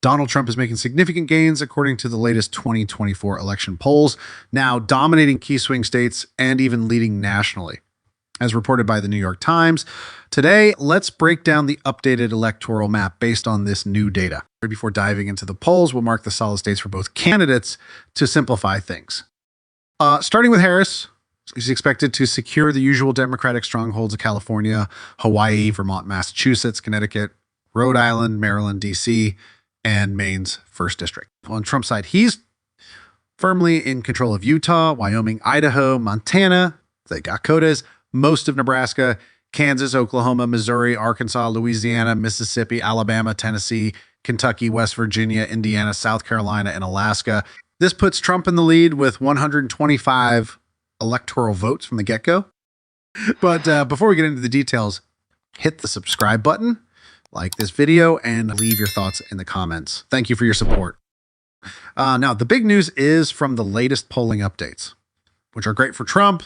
Donald Trump is making significant gains according to the latest 2024 election polls, now dominating key swing states and even leading nationally. As reported by the New York Times, today, let's break down the updated electoral map based on this new data. Before diving into the polls, we'll mark the solid states for both candidates to simplify things. Starting with Harris, he's expected to secure the usual Democratic strongholds of California, Hawaii, Vermont, Massachusetts, Connecticut, Rhode Island, Maryland, D.C., and Maine's 1st District. On Trump's side, he's firmly in control of Utah, Wyoming, Idaho, Montana, they got quotas, most of Nebraska, Kansas, Oklahoma, Missouri, Arkansas, Louisiana, Mississippi, Alabama, Tennessee, Kentucky, West Virginia, Indiana, South Carolina, and Alaska. This puts Trump in the lead with 125 electoral votes from the get-go. But before we get into the details, hit the subscribe button, like this video, and leave your thoughts in the comments. Thank you for your support. Now, the big news is from the latest polling updates, which are great for Trump.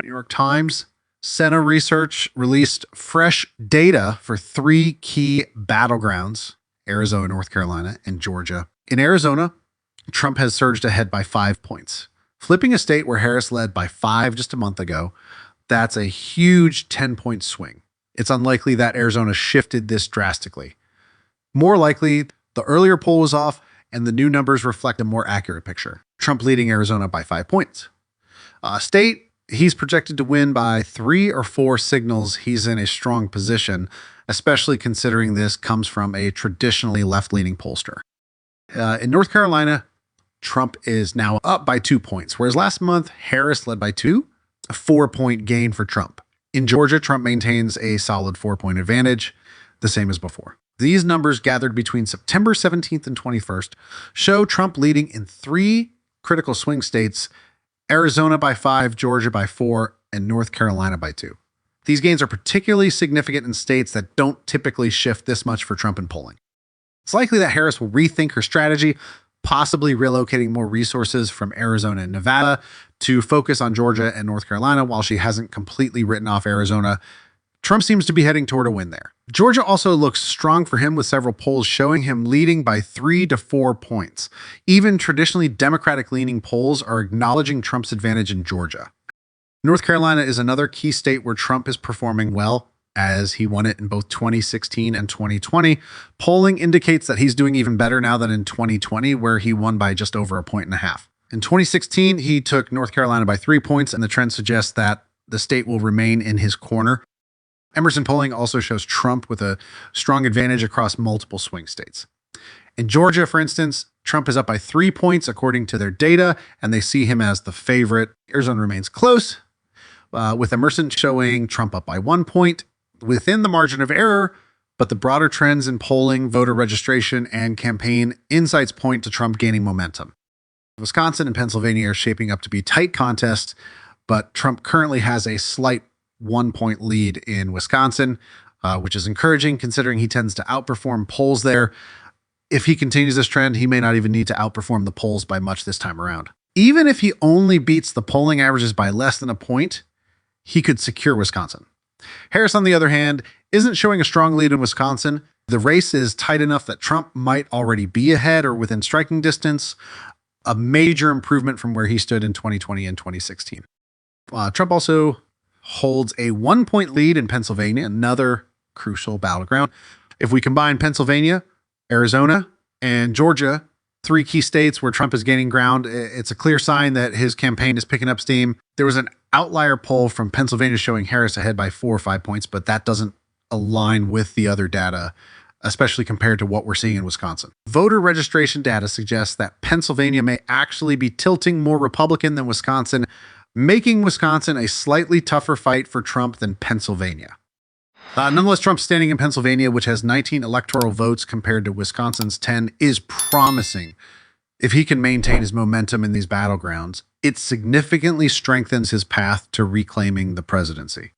New York Times, Senna Research released fresh data for 3 key battlegrounds, Arizona, North Carolina, and Georgia. In Arizona, Trump has surged ahead by 5 points, flipping a state where Harris led by 5 just a month ago. That's a huge 10-point swing. It's unlikely that Arizona shifted this drastically. More likely, the earlier poll was off and the new numbers reflect a more accurate picture. Trump leading Arizona by 5 points. State, he's projected to win by 3 or 4 signals. He's in a strong position, especially considering this comes from a traditionally left-leaning pollster. In North Carolina, Trump is now up by 2 points, whereas last month, Harris led by 2, a 4-point gain for Trump. In Georgia, Trump maintains a solid 4-point advantage, the same as before. These numbers gathered between September 17th and 21st show Trump leading in 3 critical swing states, Arizona by 5, Georgia by 4, and North Carolina by 2. These gains are particularly significant in states that don't typically shift this much for Trump in polling. It's likely that Harris will rethink her strategy, possibly relocating more resources from Arizona and Nevada to focus on Georgia and North Carolina while she hasn't completely written off Arizona. Trump seems to be heading toward a win there. Georgia also looks strong for him with several polls showing him leading by 3 to 4 points. Even traditionally Democratic-leaning polls are acknowledging Trump's advantage in Georgia. North Carolina is another key state where Trump is performing well, as he won it in both 2016 and 2020. Polling indicates that he's doing even better now than in 2020, where he won by just over 1.5 points. In 2016, he took North Carolina by 3 points, and the trend suggests that the state will remain in his corner. Emerson polling also shows Trump with a strong advantage across multiple swing states. In Georgia, for instance, Trump is up by 3 points according to their data, and they see him as the favorite. Arizona remains close, with Emerson showing Trump up by 1 point within the margin of error, but the broader trends in polling, voter registration, and campaign insights point to Trump gaining momentum. Wisconsin and Pennsylvania are shaping up to be tight contests, but Trump currently has a slight 1-point lead in Wisconsin, which is encouraging considering he tends to outperform polls there. If he continues this trend, he may not even need to outperform the polls by much this time around. Even if he only beats the polling averages by less than a point, he could secure Wisconsin. Harris, on the other hand, isn't showing a strong lead in Wisconsin. The race is tight enough that Trump might already be ahead or within striking distance, a major improvement from where he stood in 2020 and 2016. Trump also holds a 1-point lead in Pennsylvania, another crucial battleground. If we combine Pennsylvania, Arizona, and Georgia, 3 key states where Trump is gaining ground, it's a clear sign that his campaign is picking up steam. There was an outlier poll from Pennsylvania showing Harris ahead by 4 or 5 points, but that doesn't align with the other data, especially compared to what we're seeing in Wisconsin. Voter registration data suggests that Pennsylvania may actually be tilting more Republican than Wisconsin, making Wisconsin a slightly tougher fight for Trump than Pennsylvania. Nonetheless, Trump's standing in Pennsylvania, which has 19 electoral votes compared to Wisconsin's 10, is promising. If he can maintain his momentum in these battlegrounds, it significantly strengthens his path to reclaiming the presidency.